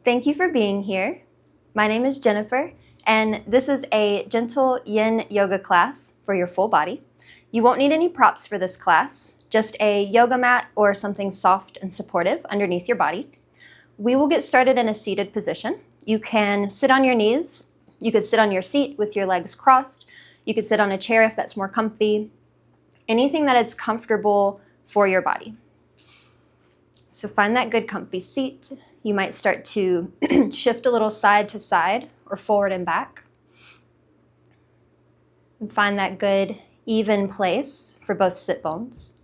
Thank you for being here. My name is Jennifer, and this is a gentle yin yoga class for your full body. You won't need any props for this class, just a yoga mat or something soft and supportive underneath your body. We will get started in a seated position. You can sit on your knees. You could sit on your seat with your legs crossed. You could sit on a chair if that's more comfy. Anything that is comfortable for your body. So find that good comfy seat. You might start to shift a little side to side or forward and back. And find that good even place for both sit bones.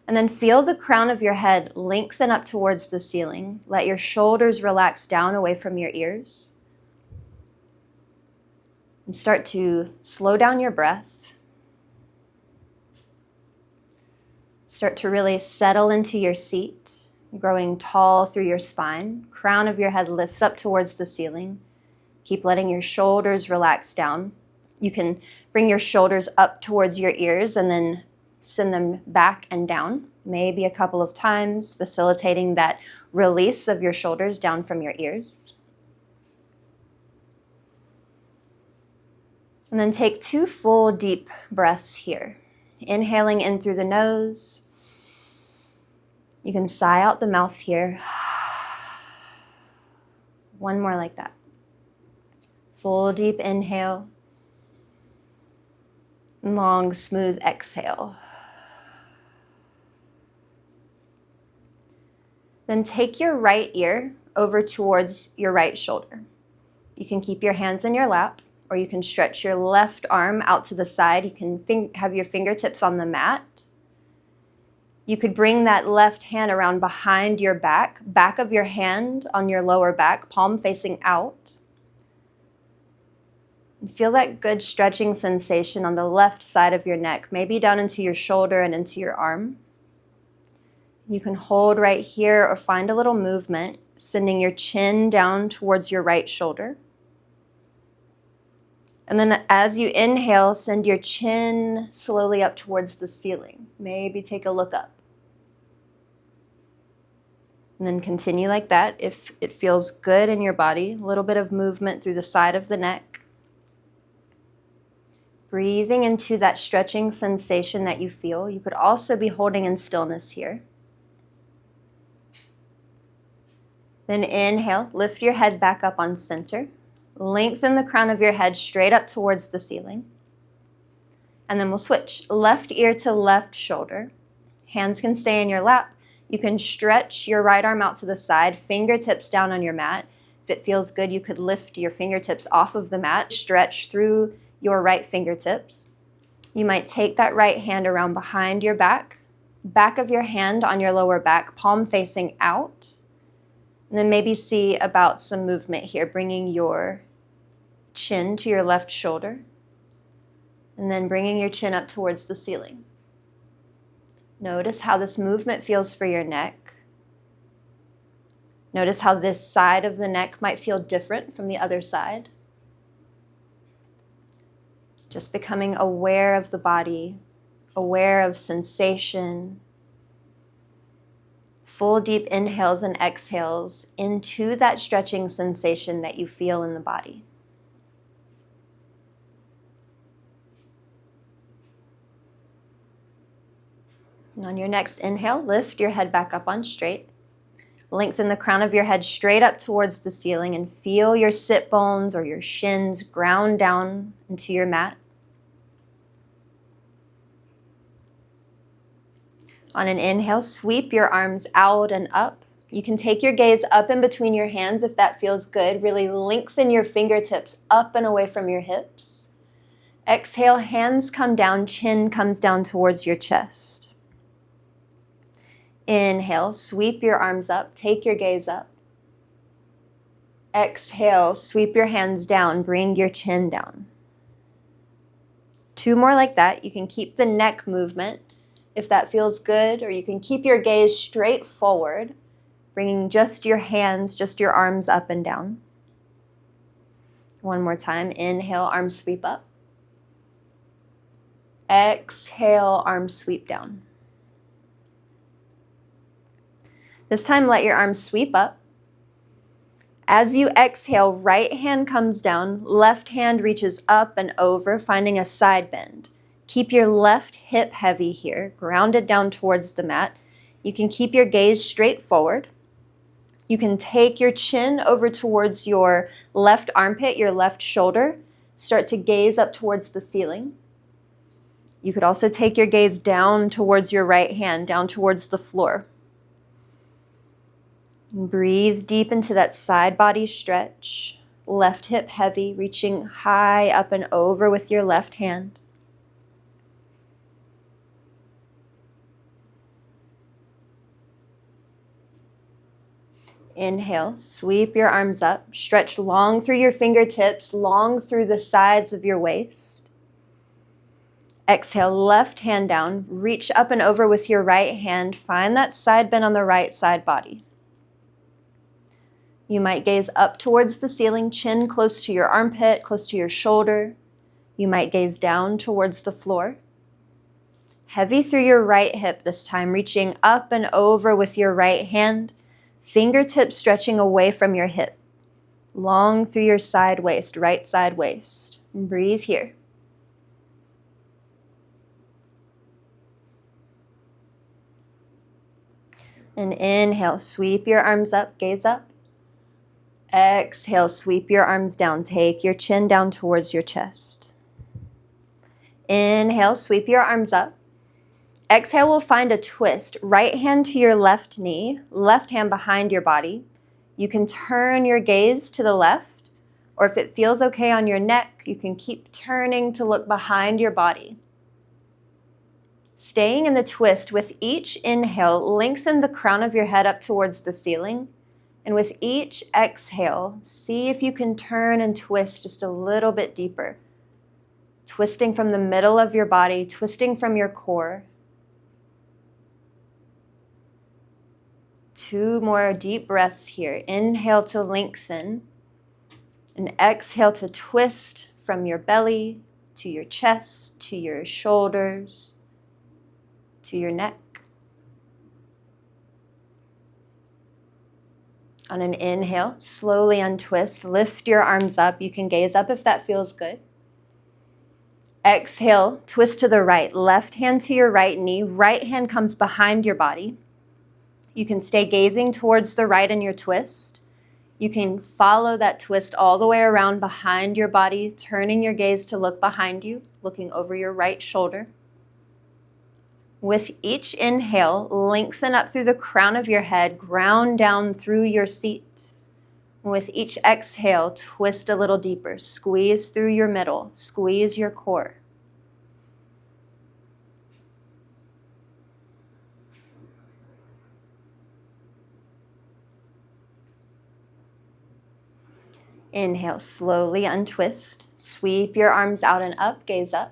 And then feel the crown of your head lengthen up towards the ceiling. Let your shoulders relax down away from your ears. And start to slow down your breath. Start to really settle into your seat, growing tall through your spine. Crown of your head lifts up towards the ceiling. Keep letting your shoulders relax down. You can bring your shoulders up towards your ears and then send them back and down, maybe a couple of times, facilitating that release of your shoulders down from your ears. And then take 2 full deep breaths here. Inhaling in through the nose. You can sigh out the mouth here. One more like that. Full deep inhale. Long, smooth exhale. Then take your right ear over towards your right shoulder. You can keep your hands in your lap, or you can stretch your left arm out to the side. You can have your fingertips on the mat. You could bring that left hand around behind your back of your hand on your lower back, palm facing out. And feel that good stretching sensation on the left side of your neck, maybe down into your shoulder and into your arm. You can hold right here or find a little movement, sending your chin down towards your right shoulder. And then as you inhale, send your chin slowly up towards the ceiling. Maybe take a look up. And then continue like that if it feels good in your body. A little bit of movement through the side of the neck. Breathing into that stretching sensation that you feel. You could also be holding in stillness here. Then inhale, lift your head back up on center. Lengthen the crown of your head straight up towards the ceiling. And then we'll switch. Left ear to left shoulder. Hands can stay in your lap. You can stretch your right arm out to the side, fingertips down on your mat. If it feels good, you could lift your fingertips off of the mat, stretch through your right fingertips. You might take that right hand around behind your back of your hand on your lower back, palm facing out. And then maybe see about some movement here, bringing your chin to your left shoulder, and then bringing your chin up towards the ceiling. Notice how this movement feels for your neck. Notice how this side of the neck might feel different from the other side. Just becoming aware of the body, aware of sensation. Full deep inhales and exhales into that stretching sensation that you feel in the body. And on your next inhale, lift your head back up on straight. Lengthen the crown of your head straight up towards the ceiling and feel your sit bones or your shins ground down into your mat. On an inhale, sweep your arms out and up. You can take your gaze up in between your hands if that feels good. Really lengthen your fingertips up and away from your hips. Exhale, hands come down, chin comes down towards your chest. Inhale, sweep your arms up, take your gaze up. Exhale, sweep your hands down, bring your chin down. 2 more like that. You can keep the neck movement if that feels good, or you can keep your gaze straight forward, bringing just your hands, just your arms up and down. One more time. Inhale, arms sweep up. Exhale, arms sweep down. This time, let your arms sweep up. As you exhale, right hand comes down, left hand reaches up and over, finding a side bend. Keep your left hip heavy here, grounded down towards the mat. You can keep your gaze straight forward. You can take your chin over towards your left armpit, your left shoulder. Start to gaze up towards the ceiling. You could also take your gaze down towards your right hand, down towards the floor. Breathe deep into that side body stretch. Left hip heavy, reaching high up and over with your left hand. Inhale, sweep your arms up, stretch long through your fingertips, long through the sides of your waist. Exhale, left hand down, reach up and over with your right hand, find that side bend on the right side body. You might gaze up towards the ceiling, chin close to your armpit, close to your shoulder. You might gaze down towards the floor. Heavy through your right hip this time, reaching up and over with your right hand, fingertips stretching away from your hip, long through your side waist, right side waist. Breathe here. And inhale, sweep your arms up, gaze up. Exhale, sweep your arms down. Take your chin down towards your chest. Inhale, sweep your arms up. Exhale, we'll find a twist. Right hand to your left knee, left hand behind your body. You can turn your gaze to the left, or if it feels okay on your neck, you can keep turning to look behind your body. Staying in the twist, with each inhale, lengthen the crown of your head up towards the ceiling. And with each exhale, see if you can turn and twist just a little bit deeper. Twisting from the middle of your body, twisting from your core. 2 more deep breaths here. Inhale to lengthen, and exhale to twist from your belly to your chest, to your shoulders, to your neck. On an inhale, slowly untwist, lift your arms up. You can gaze up if that feels good. Exhale, twist to the right, left hand to your right knee, right hand comes behind your body. You can stay gazing towards the right in your twist. You can follow that twist all the way around behind your body, turning your gaze to look behind you, looking over your right shoulder. With each inhale, lengthen up through the crown of your head, ground down through your seat. With each exhale, twist a little deeper, squeeze through your middle, squeeze your core. Inhale, slowly untwist, sweep your arms out and up, gaze up.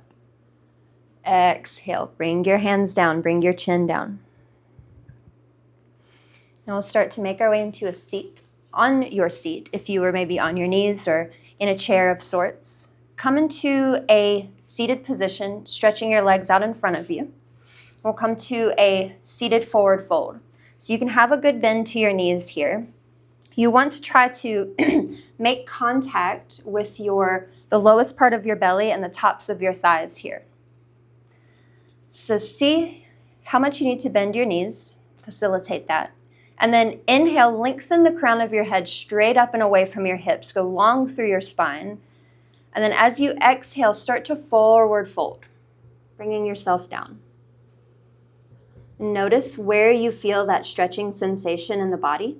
Exhale, bring your hands down, bring your chin down. Now we'll start to make our way into a seat. On your seat, if you were maybe on your knees or in a chair of sorts, come into a seated position, stretching your legs out in front of you. We'll come to a seated forward fold. So you can have a good bend to your knees here. You want to try to make contact with the lowest part of your belly and the tops of your thighs here. So see how much you need to bend your knees, facilitate that. And then inhale, lengthen the crown of your head straight up and away from your hips. Go long through your spine. And then as you exhale, start to forward fold, bringing yourself down. Notice where you feel that stretching sensation in the body.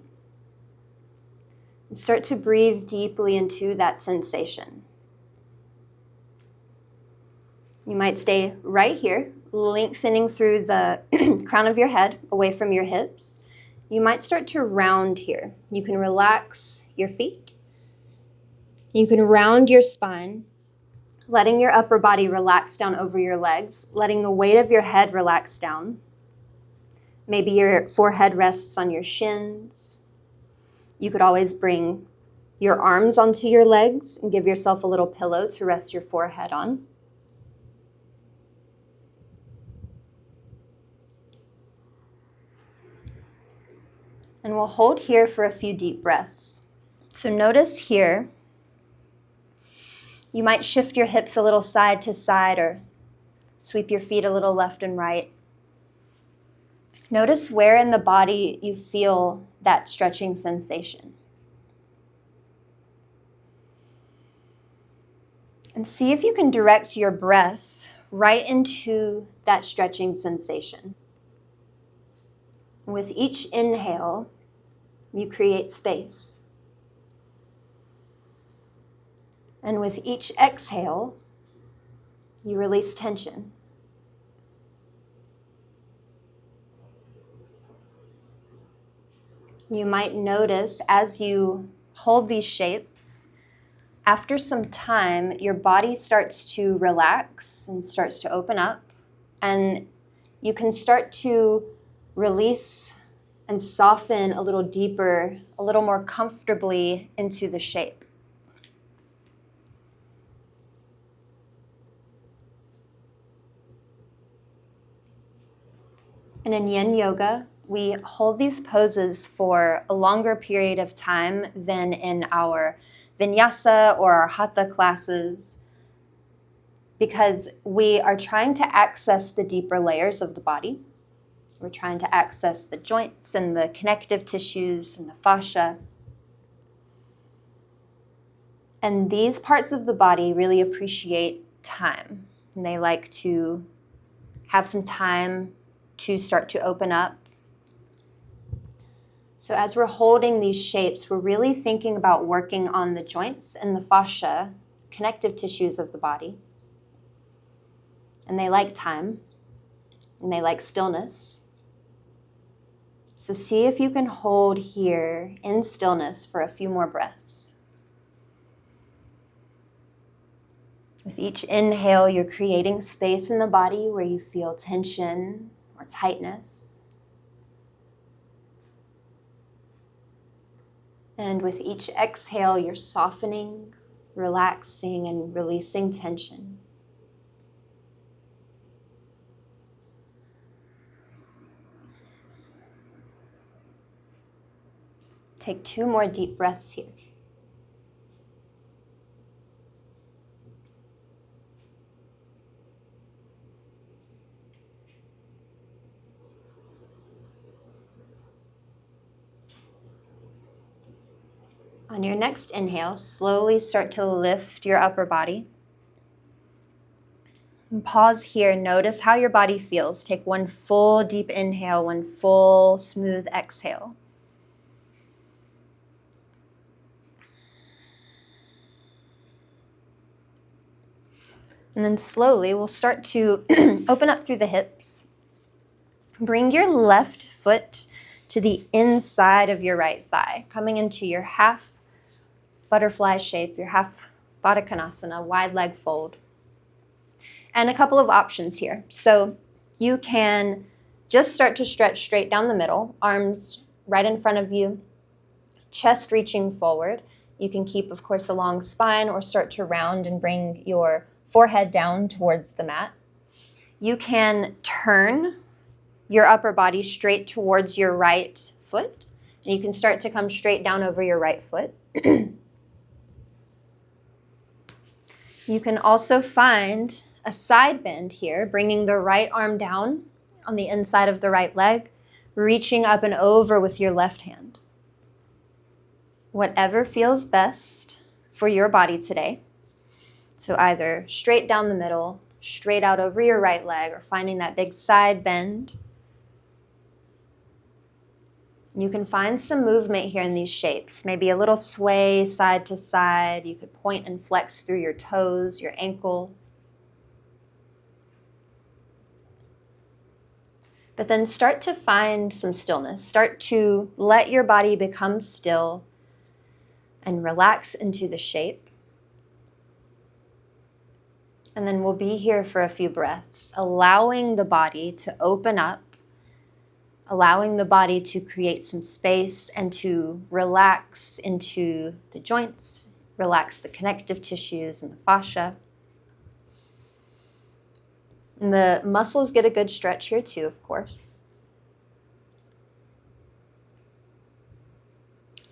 And start to breathe deeply into that sensation. You might stay right here, lengthening through the crown of your head away from your hips. You might start to round here. You can relax your feet. You can round your spine, letting your upper body relax down over your legs, letting the weight of your head relax down. Maybe your forehead rests on your shins. You could always bring your arms onto your legs and give yourself a little pillow to rest your forehead on. And we'll hold here for a few deep breaths. So notice here, you might shift your hips a little side to side or sweep your feet a little left and right. Notice where in the body you feel that stretching sensation. And see if you can direct your breath right into that stretching sensation. With each inhale, you create space. And with each exhale, you release tension. You might notice as you hold these shapes, after some time, your body starts to relax and starts to open up, and you can start to release and soften a little deeper, a little more comfortably into the shape. And in Yin Yoga, we hold these poses for a longer period of time than in our vinyasa or our hatha classes, because we are trying to access the deeper layers of the body. We're trying to access the joints and the connective tissues and the fascia. And these parts of the body really appreciate time. And they like to have some time to start to open up. So as we're holding these shapes, we're really thinking about working on the joints and the fascia, connective tissues of the body. And they like time, and they like stillness. So see if you can hold here in stillness for a few more breaths. With each inhale, you're creating space in the body where you feel tension or tightness. And with each exhale, you're softening, relaxing, and releasing tension. Take 2 more deep breaths here. On your next inhale, slowly start to lift your upper body. And pause here. Notice how your body feels. Take 1 full deep inhale, 1 full smooth exhale. And then slowly we'll start to open up through the hips. Bring your left foot to the inside of your right thigh, coming into your half butterfly shape, your half Baddha Konasana, wide leg fold. And a couple of options here. So you can just start to stretch straight down the middle, arms right in front of you, chest reaching forward. You can keep, of course, a long spine or start to round and bring your forehead down towards the mat. You can turn your upper body straight towards your right foot, and you can start to come straight down over your right foot. You can also find a side bend here, bringing the right arm down on the inside of the right leg, reaching up and over with your left hand. Whatever feels best for your body today. So either straight down the middle, straight out over your right leg, or finding that big side bend. You can find some movement here in these shapes, maybe a little sway side to side. You could point and flex through your toes, your ankle. But then start to find some stillness. Start to let your body become still and relax into the shape. And then we'll be here for a few breaths, allowing the body to open up, allowing the body to create some space and to relax into the joints, relax the connective tissues and the fascia. And the muscles get a good stretch here too, of course.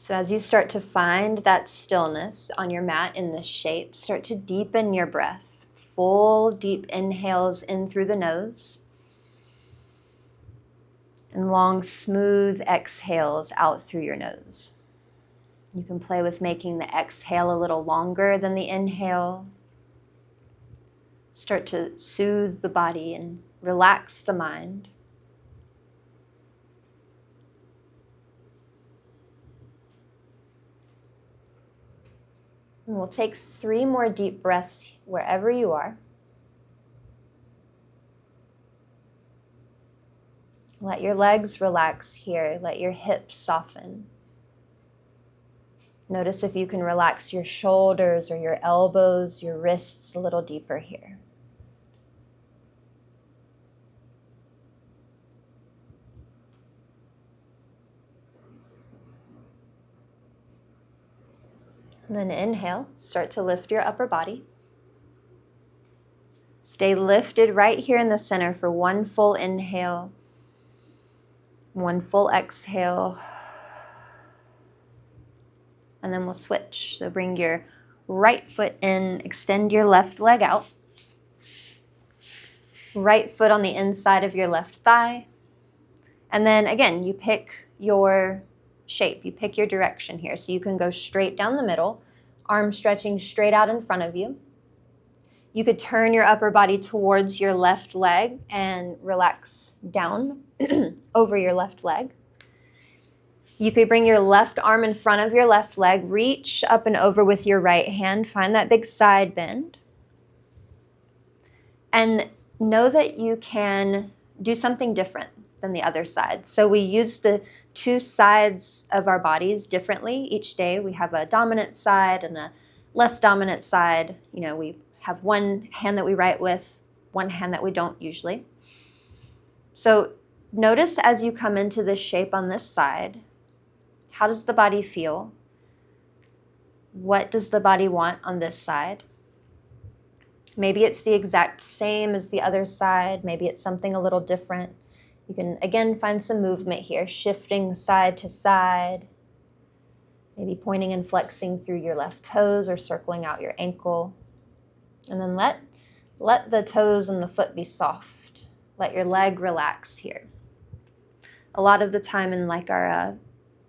So as you start to find that stillness on your mat in this shape, start to deepen your breath. Full deep inhales in through the nose and long smooth exhales out through your nose. You can play with making the exhale a little longer than the inhale. Start to soothe the body and relax the mind. And we'll take 3 more deep breaths wherever you are. Let your legs relax here. Let your hips soften. Notice if you can relax your shoulders or your elbows, your wrists a little deeper here. And then inhale, start to lift your upper body. Stay lifted right here in the center for 1 full inhale, 1 full exhale, and then we'll switch. So bring your right foot in, extend your left leg out. Right foot on the inside of your left thigh. And then again, you pick your shape, you pick your direction here. So you can go straight down the middle, arms stretching straight out in front of you. You could turn your upper body towards your left leg and relax down over your left leg. You could bring your left arm in front of your left leg, reach up and over with your right hand, find that big side bend. And know that you can do something different than the other side. So we use the 2 sides of our bodies differently each day. We have a dominant side and a less dominant side. You know, we have 1 hand that we write with, 1 hand that we don't usually. So notice as you come into this shape on this side, how does the body feel? What does the body want on this side? Maybe it's the exact same as the other side. Maybe it's something a little different. You can, again, find some movement here, shifting side to side. Maybe pointing and flexing through your left toes or circling out your ankle. And then let the toes and the foot be soft. Let your leg relax here. A lot of the time in like our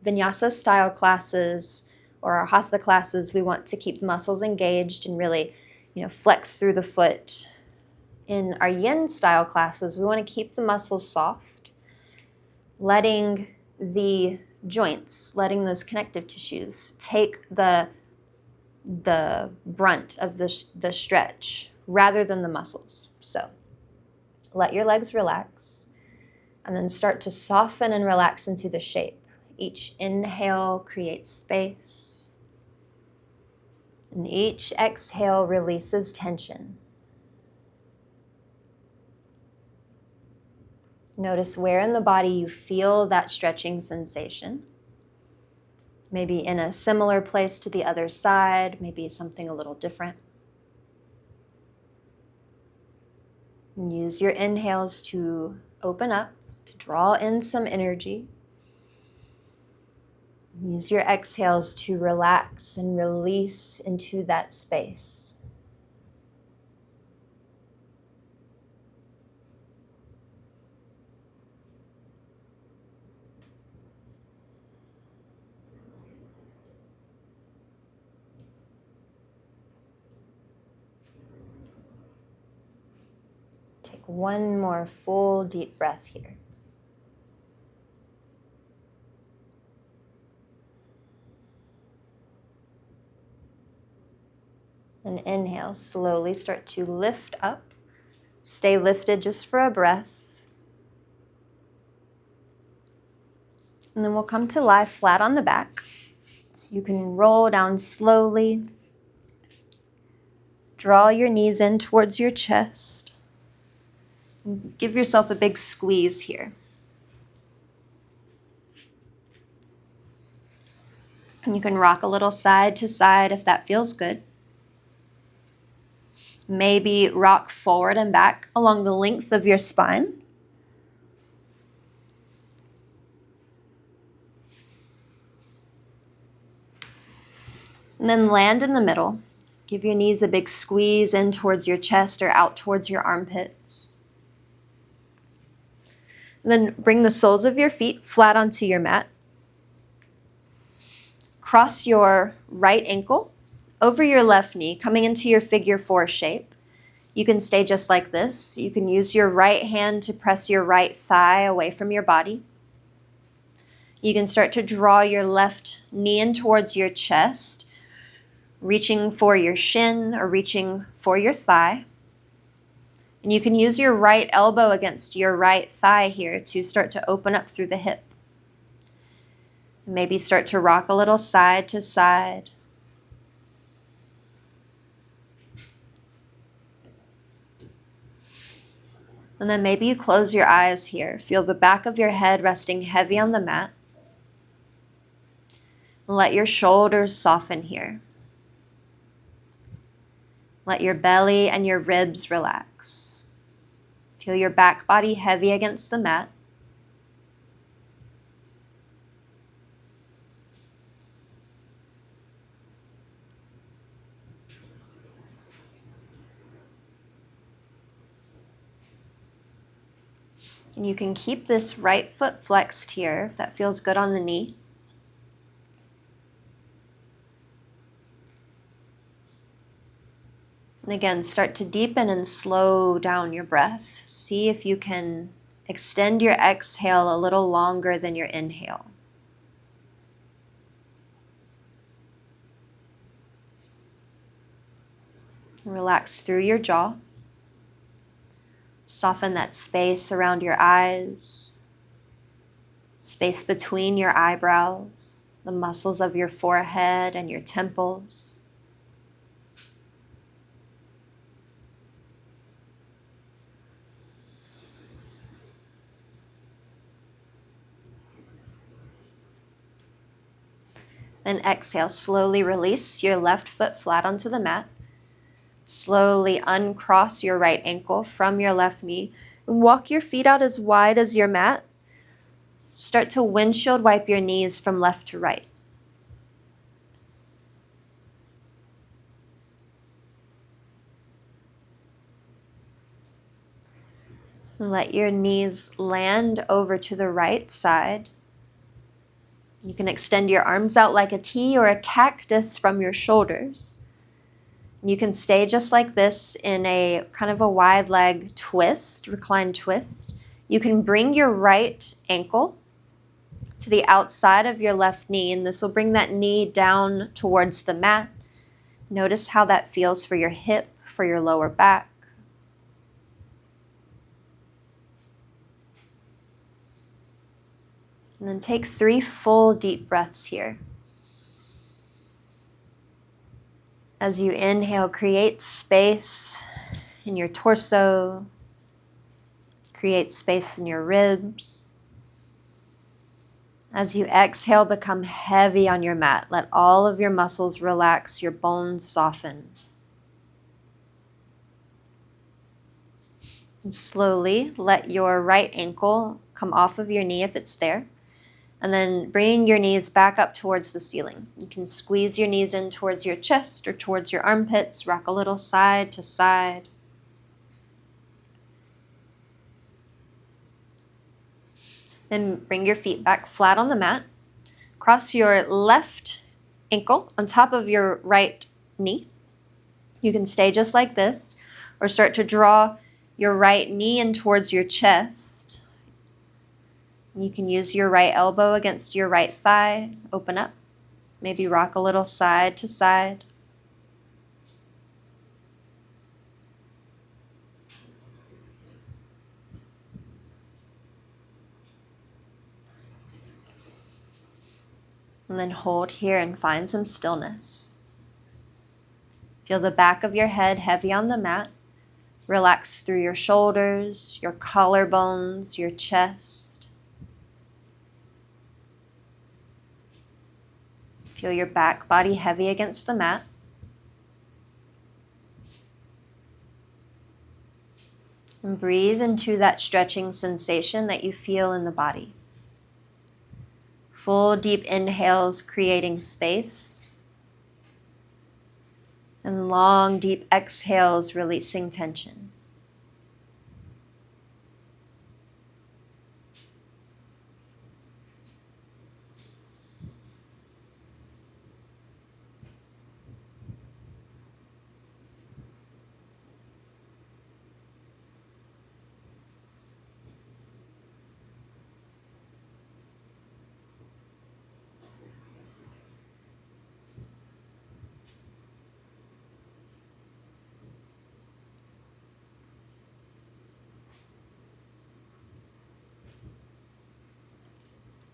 vinyasa style classes or our hatha classes, we want to keep the muscles engaged and really, flex through the foot. In our yin style classes, we want to keep the muscles soft, letting the joints, letting those connective tissues take the brunt of the stretch rather than the muscles. So let your legs relax and then start to soften and relax into the shape. Each inhale creates space. And each exhale releases tension. Notice where in the body you feel that stretching sensation. Maybe in a similar place to the other side, maybe something a little different. And use your inhales to open up, to draw in some energy. Use your exhales to relax and release into that space. Take 1 more full deep breath here. And inhale, slowly start to lift up. Stay lifted just for a breath. And then we'll come to lie flat on the back. So you can roll down slowly. Draw your knees in towards your chest. And give yourself a big squeeze here. And you can rock a little side to side if that feels good. Maybe rock forward and back along the length of your spine. And then land in the middle. Give your knees a big squeeze in towards your chest or out towards your armpits. And then bring the soles of your feet flat onto your mat. Cross your right ankle over your left knee, coming into your figure 4 shape. You can stay just like this. You can use your right hand to press your right thigh away from your body. You can start to draw your left knee in towards your chest, reaching for your shin or reaching for your thigh. And you can use your right elbow against your right thigh here to start to open up through the hip. Maybe start to rock a little side to side. And then maybe you close your eyes here. Feel the back of your head resting heavy on the mat. Let your shoulders soften here. Let your belly and your ribs relax. Feel your back body heavy against the mat. And you can keep this right foot flexed here if that feels good on the knee. And again, start to deepen and slow down your breath. See if you can extend your exhale a little longer than your inhale. Relax through your jaw. Soften that space around your eyes, space between your eyebrows, the muscles of your forehead and your temples. Then exhale, slowly release your left foot flat onto the mat. Slowly uncross your right ankle from your left knee and walk your feet out as wide as your mat. Start to windshield wipe your knees from left to right. And let your knees land over to the right side. You can extend your arms out like a T or a cactus from your shoulders. You can stay just like this in a kind of a wide leg twist, reclined twist. You can bring your right ankle to the outside of your left knee, and this will bring that knee down towards the mat. Notice how that feels for your hip, for your lower back. And then take 3 full deep breaths here. As you inhale, create space in your torso, create space in your ribs. As you exhale, become heavy on your mat. Let all of your muscles relax, your bones soften. And slowly let your right ankle come off of your knee if it's there. And then bring your knees back up towards the ceiling. You can squeeze your knees in towards your chest or towards your armpits. Rock a little side to side. Then bring your feet back flat on the mat. Cross your left ankle on top of your right knee. You can stay just like this, or start to draw your right knee in towards your chest. You can use your right elbow against your right thigh. Open up. Maybe rock a little side to side. And then hold here and find some stillness. Feel the back of your head heavy on the mat. Relax through your shoulders, your collarbones, your chest. Feel your back body heavy against the mat. And breathe into that stretching sensation that you feel in the body. Full deep inhales, creating space. And long, deep exhales, releasing tension.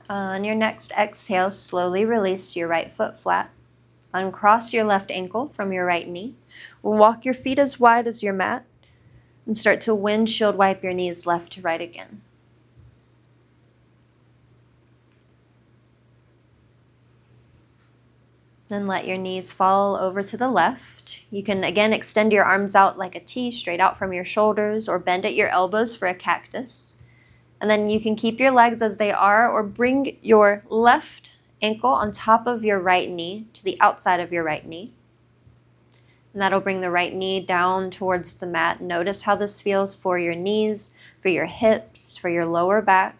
On your next exhale, slowly release your right foot flat. Uncross your left ankle from your right knee. Walk your feet as wide as your mat and start to windshield wipe your knees left to right again. Then let your knees fall over to the left. You can again extend your arms out like a T, straight out from your shoulders, or bend at your elbows for a cactus. And then you can keep your legs as they are, or bring your left ankle on top of your right knee to the outside of your right knee. And that'll bring the right knee down towards the mat. Notice how this feels for your knees, for your hips, for your lower back.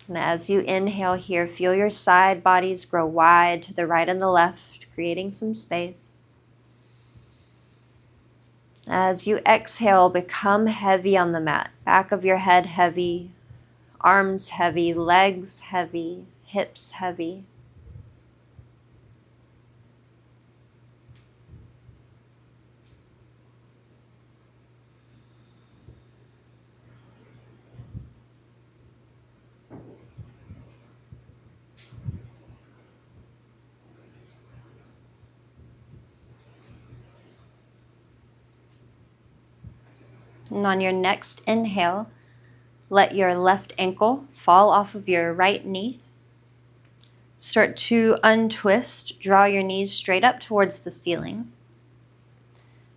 And as you inhale here, feel your side bodies grow wide to the right and the left, creating some space. As you exhale, become heavy on the mat. Back of your head heavy, arms heavy, legs heavy, hips heavy. And on your next inhale, let your left ankle fall off of your right knee. Start to untwist, draw your knees straight up towards the ceiling.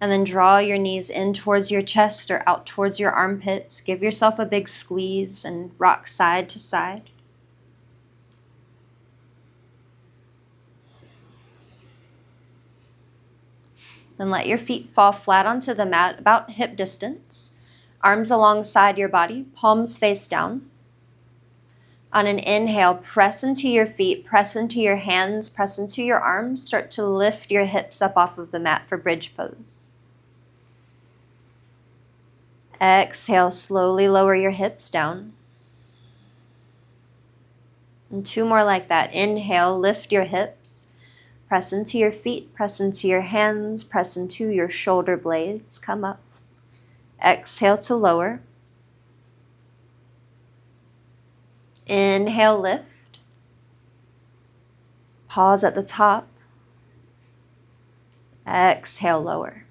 And then draw your knees in towards your chest or out towards your armpits. Give yourself a big squeeze and rock side to side. Then let your feet fall flat onto the mat, about hip distance. Arms alongside your body, palms face down. On an inhale, press into your feet, press into your hands, press into your arms. Start to lift your hips up off of the mat for bridge pose. Exhale, slowly lower your hips down. And 2 more like that. Inhale, lift your hips. Press into your feet, press into your hands, press into your shoulder blades. Come up. Exhale to lower. Inhale, lift. Pause at the top. Exhale, lower.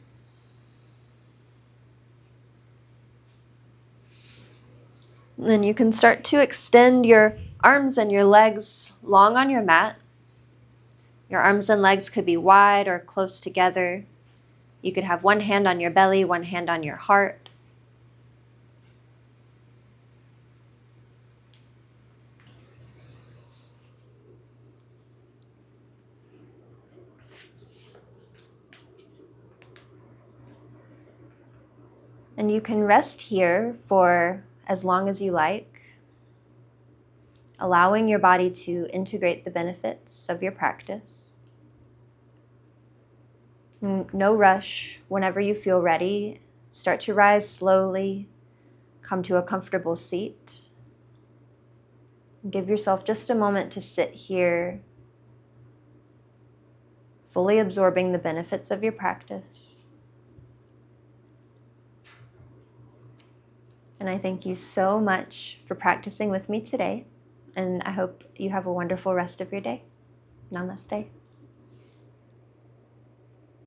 Then you can start to extend your arms and your legs long on your mat. Your arms and legs could be wide or close together. You could have one hand on your belly, one hand on your heart. And you can rest here for as long as you like, allowing your body to integrate the benefits of your practice. No rush. Whenever you feel ready, start to rise slowly, come to a comfortable seat. Give yourself just a moment to sit here, fully absorbing the benefits of your practice. And I thank you so much for practicing with me today, and I hope you have a wonderful rest of your day. Namaste.